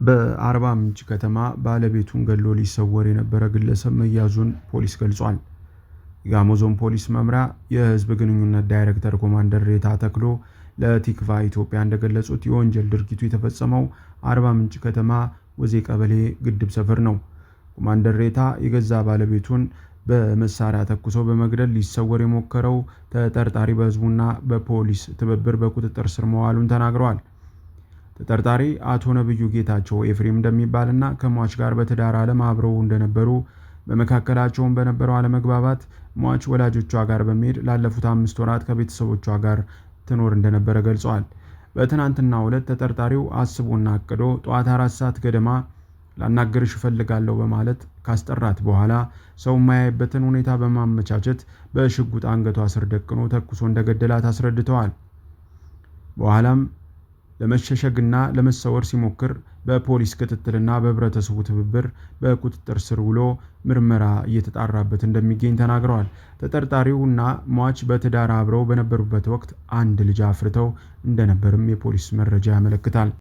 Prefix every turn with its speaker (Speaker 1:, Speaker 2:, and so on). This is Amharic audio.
Speaker 1: በአርባ ምንጭ ከተማ ባለቤቱን ገድሎ ሊሰወር የነበረ ግለሰብ መያዙን ፖሊስ ገልጿል። የጋሞ ዞን ፖሊስ መምሪያ የህዝብ ግንኙነት ዳይሬክተር ኮማንደር ሬታ ተክሎ ለቲክቫ ኢትዮጵያ እንደገለጹት የወንጀል ድርጊቱ የተፈጸመው አርባ ምንጭ ከተማ ወዜ ቀበሌ ግድብ ሰፈር ነው። ኮማንደር ሬታ የገዛ ባለቤቱን በመሳሪያ ተኩሶ በመግደል ሊሰወር የሞከረው ተጠርጣሪ በህዝቡና በፖሊስ ትብብር በቁጥጥር ስር መዋሉን ተናግረዋል። ተጠርጣሪ አቶ ነብዩ ጌታቸው ኤፍሬም እንደሚባልና ከሟች ጋር በትዳር ዓለም አብረው እንደነበሩ በመካከላቸውም በነበረው አለመግባባት ሟች ወላጆቿ ጋር በመሄድ ላለፉት 5 ወራት ከቤተሰቦቿ ጋር ትኖር እንደነበረ ገልጸዋል። በትናንትናው ዕለት ተጠርጣሪው አስቦና አቅዶ ጠዋት 4 ሰዓት ገደማ ላናገርሽ እፈልጋለሁ በማለት ካስጠራት በኋላ ሰው የማያይበትን ሁኔታ በማመቻቸት በሽጉጥ አንገቷ ስር ደቅኖ ተኩሶ እንደገደላት አስረድተዋል። በኋላም ለመሸሸግና ለመሰወር ሲሞክር በፖሊስ ክትትልና በህብረተሰቡ ትብብር በቁጥጥር ስር ውሎ ምርመራ እየተጣራበት እንደሚገኝ ተናግረዋል። ተጠርጣሪውና ሟች በትዳር አብረው በነበሩበት ወቅት አንድ ልጅ አፍርተው እንደነበርም የፖሊስ መረጃ ያመለክታል።